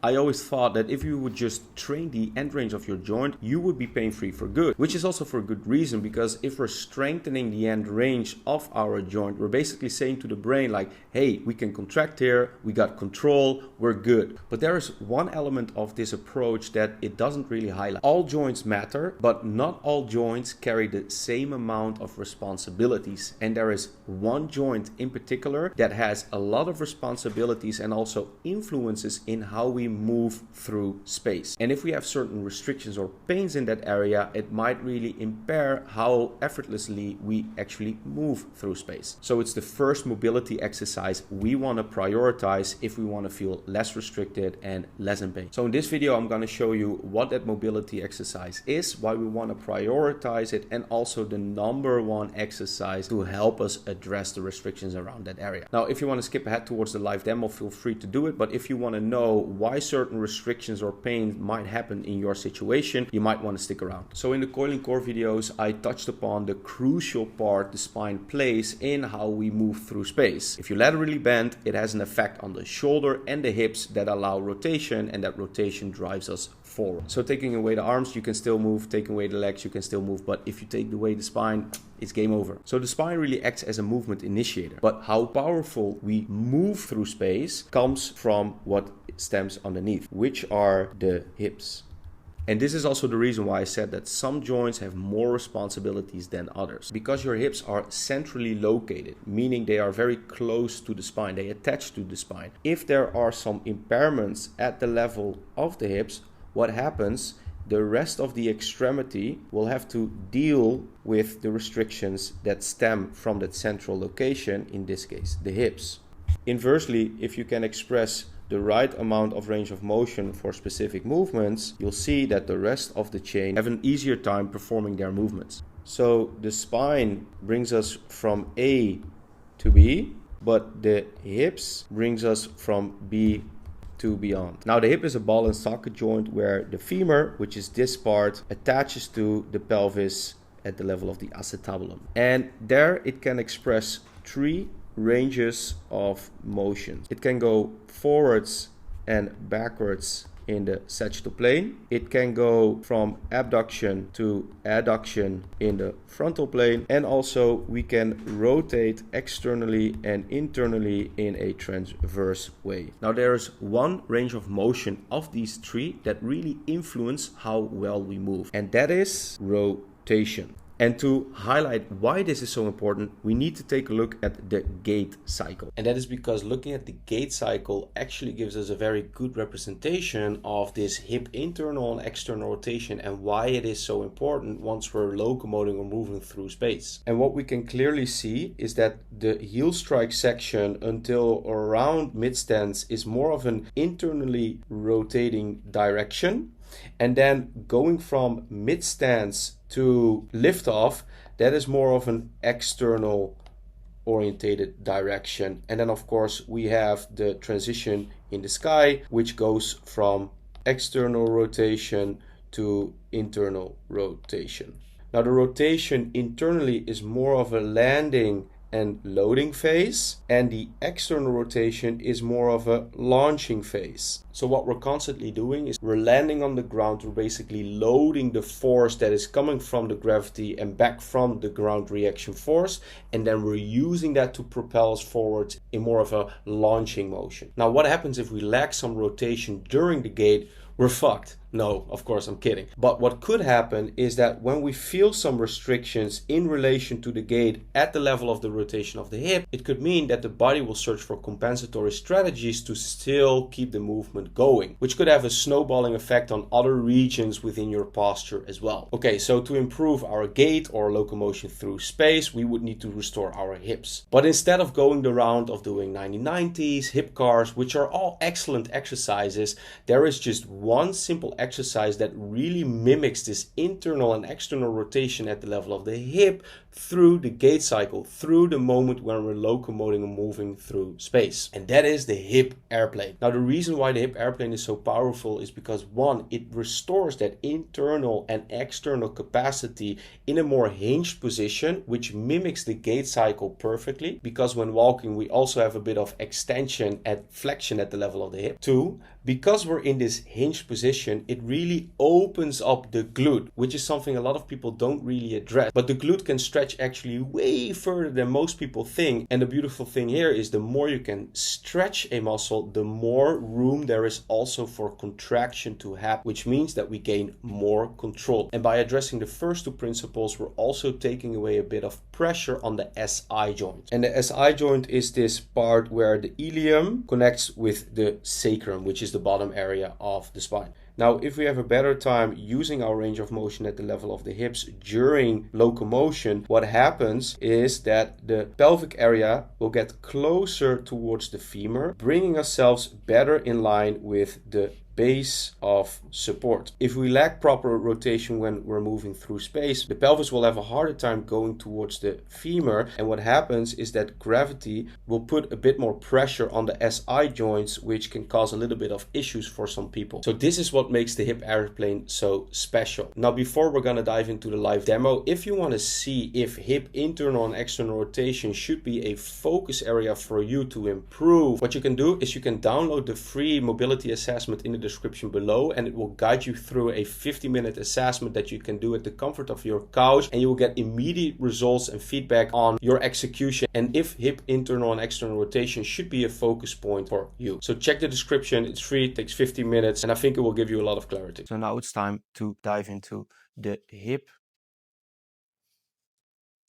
I always thought that if you would just train the end range of your joint, you would be pain-free for good, which is also for a good reason, because if we're strengthening the end range of our joint, we're basically saying to the brain like, hey, we can contract here, we got control, we're good. But there is one element of this approach that it doesn't really highlight. All joints matter, but not all joints carry the same amount of responsibilities. And there is one joint in particular that has a lot of responsibilities and also influences in how we move through space. And if we have certain restrictions or pains in that area, it might really impair how effortlessly we actually move through space. So it's the first mobility exercise we want to prioritize if we want to feel less restricted and less in pain. So in this video, I'm going to show you what that mobility exercise is, why we want to prioritize it, and also the number one exercise to help us address the restrictions around that area. Now, if you want to skip ahead towards the live demo, feel free to do it. But if you want to know why certain restrictions or pain might happen in your situation, you might want to stick around. So in the coiling core videos, I touched upon the crucial part the spine plays in how we move through space. If you laterally bend, it has an effect on the shoulder and the hips that allow rotation, and that rotation drives us forward. So taking away the arms, you can still move. Taking away the legs, you can still move. But if you take away the spine, it's game over. So the spine really acts as a movement initiator. But how powerful we move through space comes from what stems underneath, which are the hips. And this is also the reason why I said that some joints have more responsibilities than others. Because your hips are centrally located, meaning they are very close to the spine, they attach to the spine. If there are some impairments at the level of the hips, what happens? The rest of the extremity will have to deal with the restrictions that stem from that central location, in this case, the hips. Inversely, if you can express the right amount of range of motion for specific movements, you'll see that the rest of the chain have an easier time performing their movements. So the spine brings us from A to B, but the hips brings us from B to beyond. Now the hip is a ball and socket joint where the femur, which is this part, attaches to the pelvis at the level of the acetabulum. And there it can express three ranges of motion. It can go forwards and backwards in the sagittal plane. It can go from abduction to adduction in the frontal plane, and also we can rotate externally and internally in a transverse way. Now there's one range of motion of these three that really influence how well we move, and that is rotation. And to highlight why this is so important, we need to take a look at the gait cycle. And that is because looking at the gait cycle actually gives us a very good representation of this hip internal and external rotation and why it is so important once we're locomoting or moving through space. And what we can clearly see is that the heel strike section until around mid stance is more of an internally rotating direction. And then going from mid stance to lift off, that is more of an external orientated direction. And then of course we have the transition in the sky, which goes from external rotation to internal rotation. Now the rotation internally is more of a landing and loading phase, and the external rotation is more of a launching phase. So what we're constantly doing is we're landing on the ground, we're basically loading the force that is coming from the gravity and back from the ground reaction force, and then we're using that to propel us forward in more of a launching motion. Now what happens if we lack some rotation during the gait? We're fucked. No, of course, I'm kidding. But what could happen is that when we feel some restrictions in relation to the gait at the level of the rotation of the hip, it could mean that the body will search for compensatory strategies to still keep the movement going, which could have a snowballing effect on other regions within your posture as well. Okay, so to improve our gait or locomotion through space, we would need to restore our hips. But instead of going the round of doing 90-90s, hip cars, which are all excellent exercises, there is just one simple exercise that really mimics this internal and external rotation at the level of the hip through the gait cycle, through the moment when we're locomoting and moving through space. And that is the hip airplane. Now the reason why the hip airplane is so powerful is because one, it restores that internal and external capacity in a more hinged position, which mimics the gait cycle perfectly, because when walking we also have a bit of extension and flexion at the level of the hip. Two, Because we're in this hinged position, it really opens up the glute, which is something a lot of people don't really address. But the glute can stretch actually way further than most people think. And the beautiful thing here is the more you can stretch a muscle, the more room there is also for contraction to happen, which means that we gain more control. And by addressing the first two principles, we're also taking away a bit of pressure on the SI joint. And the SI joint is this part where the ilium connects with the sacrum, which is the bottom area of the spine. Now, if we have a better time using our range of motion at the level of the hips during locomotion, what happens is that the pelvic area will get closer towards the femur, bringing ourselves better in line with the base of support. If we lack proper rotation when we're moving through space, the pelvis will have a harder time going towards the femur, and what happens is that gravity will put a bit more pressure on the SI joints, which can cause a little bit of issues for some people. So this is what makes the hip airplane so special. Now, before we're gonna dive into the live demo, if you want to see if hip internal and external rotation should be a focus area for you to improve, what you can do is you can download the free mobility assessment in the description below, and it will guide you through a 50-minute assessment that you can do at the comfort of your couch, and you will get immediate results and feedback on your execution and if hip internal and external rotation should be a focus point for you. So check the description, it's free, it takes 50 minutes, and I think it will give you a lot of clarity. So now it's time to dive into the hip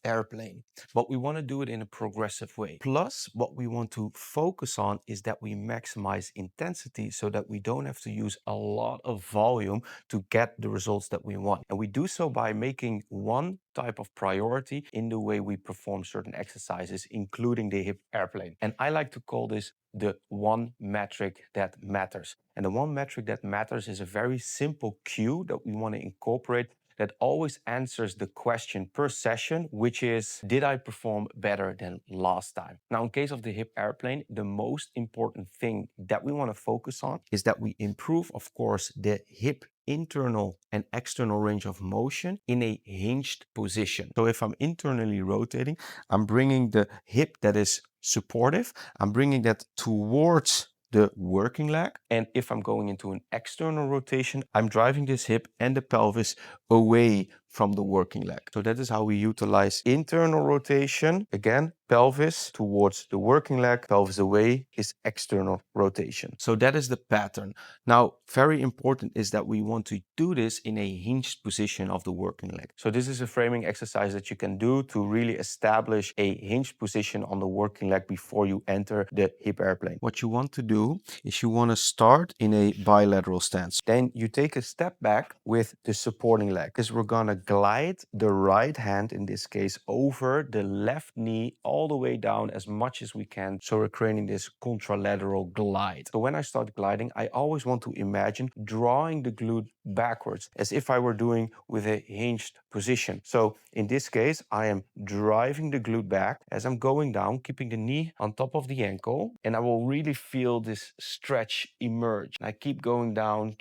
airplane, but we want to do it in a progressive way. Plus, what we want to focus on is that we maximize intensity so that we don't have to use a lot of volume to get the results that we want. And we do so by making one type of priority in the way we perform certain exercises, including the hip airplane. And I like to call this the one metric that matters. And the one metric that matters is a very simple cue that we want to incorporate that always answers the question per session, which is, did I perform better than last time? Now, in case of the hip airplane, the most important thing that we want to focus on is that we improve, of course, the hip internal and external range of motion in a hinged position. So if I'm internally rotating, I'm bringing the hip that is supportive, I'm bringing that towards the working leg. And if I'm going into an external rotation, I'm driving this hip and the pelvis away from the working leg. So that is how we utilize internal rotation. Again, pelvis towards the working leg, pelvis away is external rotation. So that is the pattern. Now, very important is that we want to do this in a hinged position of the working leg. So this is a framing exercise that you can do to really establish a hinged position on the working leg before you enter the hip airplane. What you want to do is you want to start in a bilateral stance. Then you take a step back with the supporting leg, because we're going to glide the right hand, in this case, over the left knee all the way down as much as we can. So we're creating this contralateral glide. So when I start gliding, I always want to imagine drawing the glute backwards as if I were doing with a hinged position. So in this case, I am driving the glute back as I'm going down, keeping the knee on top of the ankle, and I will really feel this stretch emerge. I keep going down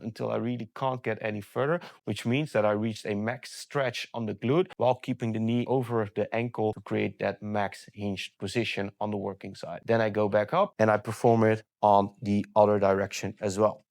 until I really can't get any further, which means that I reached a max stretch on the glute while keeping the knee over the ankle to create that max hinged position on the working side. Then I go back up and I perform it on the other direction as well.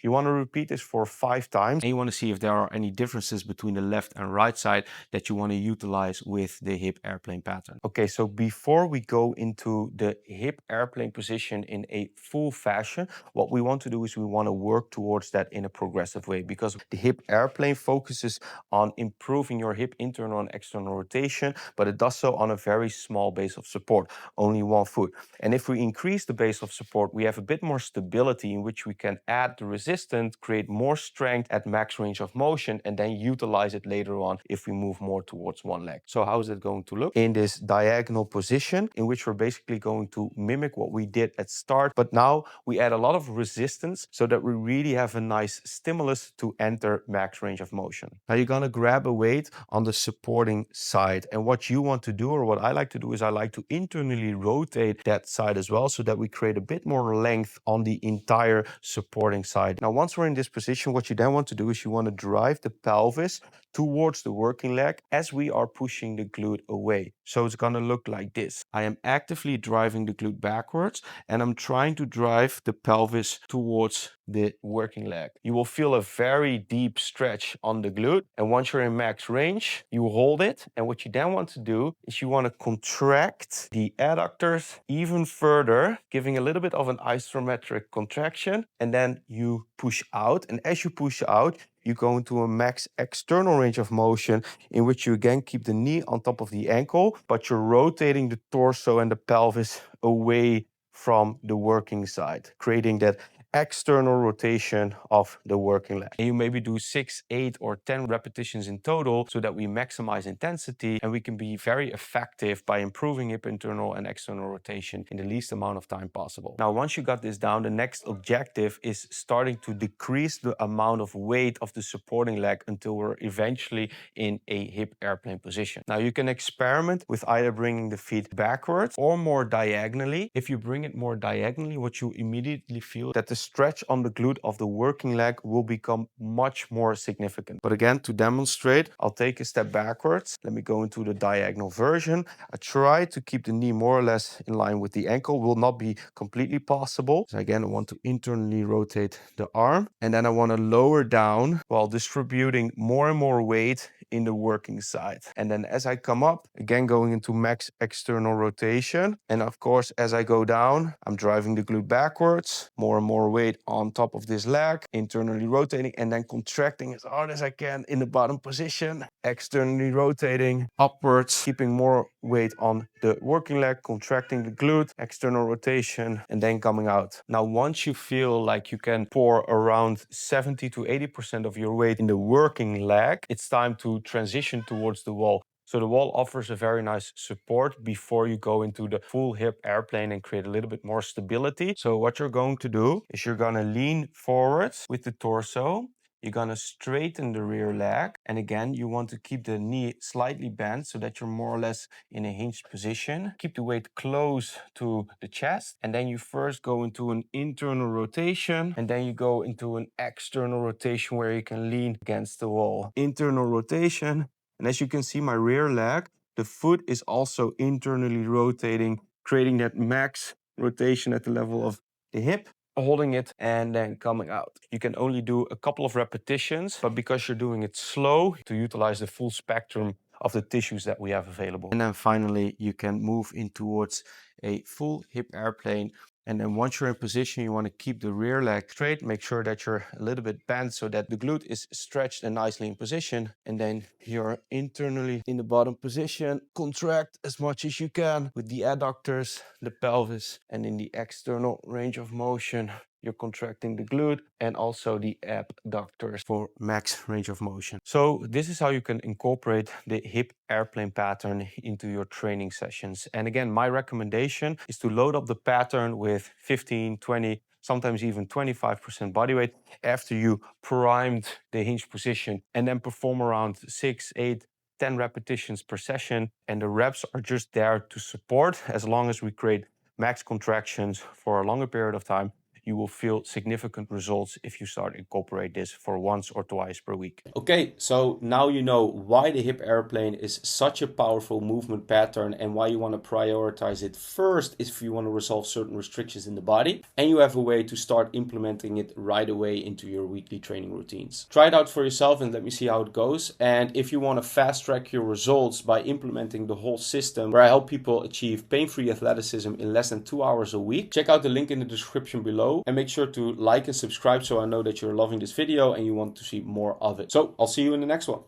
You want to repeat this for 5 times, and you want to see if there are any differences between the left and right side that you want to utilize with the hip airplane pattern. Okay, so before we go into the hip airplane position in a full fashion, what we want to do is we want to work towards that in a progressive way, because the hip airplane focuses on improving your hip internal and external rotation, but it does so on a very small base of support, only 1 foot. And if we increase the base of support, we have a bit more stability in which we can add the resistance, create more strength at max range of motion, and then utilize it later on if we move more towards one leg. So how is it going to look? In this diagonal position, in which we're basically going to mimic what we did at start, but now we add a lot of resistance so that we really have a nice stimulus to enter max range of motion. Now you're going to grab a weight on the supporting side, and what you want to do, or what I like to do, is I like to internally rotate that side as well, so that we create a bit more length on the entire supporting side. Now, once we're in this position, what you then want to do is you want to drive the pelvis towards the working leg as we are pushing the glute away. So it's going to look like this. I am actively driving the glute backwards and I'm trying to drive the pelvis towards the working leg. You will feel a very deep stretch on the glute, and once you're in max range, you hold it, and what you then want to do is you want to contract the adductors even further, giving a little bit of an isometric contraction, and then you push out, and as you push out, you go into a max external range of motion in which you again keep the knee on top of the ankle, but you're rotating the torso and the pelvis away from the working side, creating that external rotation of the working leg. And you maybe do 6, 8, or 10 repetitions in total so that we maximize intensity and we can be very effective by improving hip internal and external rotation in the least amount of time possible. Now, once you got this down, the next objective is starting to decrease the amount of weight of the supporting leg until we're eventually in a hip airplane position. Now, you can experiment with either bringing the feet backwards or more diagonally. If you bring it more diagonally, what you immediately feel that the stretch on the glute of the working leg will become much more significant. But again, to demonstrate, I'll take a step backwards. Let me go into the diagonal version. I try to keep the knee more or less in line with the ankle. Will not be completely possible. So again, I want to internally rotate the arm, and then I want to lower down while distributing more and more weight in the working side. And then as I come up, again going into max external rotation. And of course, as I go down, I'm driving the glute backwards, more and more weight on top of this leg, internally rotating, and then contracting as hard as I can in the bottom position, externally rotating upwards, keeping more weight on the working leg, contracting the glute, external rotation, and then coming out. Now, once you feel like you can pour around 70 to 80% of your weight in the working leg, it's time to transition towards the wall. So the wall offers a very nice support before you go into the full hip airplane and create a little bit more stability. So what you're going to do is you're going to lean forwards with the torso. You're going to straighten the rear leg. And again, you want to keep the knee slightly bent so that you're more or less in a hinged position. Keep the weight close to the chest. And then you first go into an internal rotation. And then you go into an external rotation where you can lean against the wall. Internal rotation. And as you can see, my rear leg, the foot is also internally rotating, creating that max rotation at the level of the hip, holding it and then coming out. You can only do a couple of repetitions, but because you're doing it slow, to utilize the full spectrum of the tissues that we have available. And then finally, you can move in towards a full hip airplane. And then once you're in position, you want to keep the rear leg straight. Make sure that you're a little bit bent so that the glute is stretched and nicely in position. And then you're internally in the bottom position. Contract as much as you can with the adductors, the pelvis, and in the external range of motion. You're contracting the glute and also the abductors for max range of motion. So this is how you can incorporate the hip airplane pattern into your training sessions. And again, my recommendation is to load up the pattern with 15, 20, sometimes even 25% body weight after you primed the hinge position, and then perform around 6, 8, 10 repetitions per session. And the reps are just there to support. As long as we create max contractions for a longer period of time, you will feel significant results if you start incorporate this for once or twice per week. Okay, so now you know why the hip airplane is such a powerful movement pattern and why you want to prioritize it first if you want to resolve certain restrictions in the body, and you have a way to start implementing it right away into your weekly training routines. Try it out for yourself and let me see how it goes. And if you want to fast track your results by implementing the whole system where I help people achieve pain-free athleticism in less than 2 hours a week, check out the link in the description below. And make sure to like and subscribe so I know that you're loving this video and you want to see more of it. So I'll see you in the next one.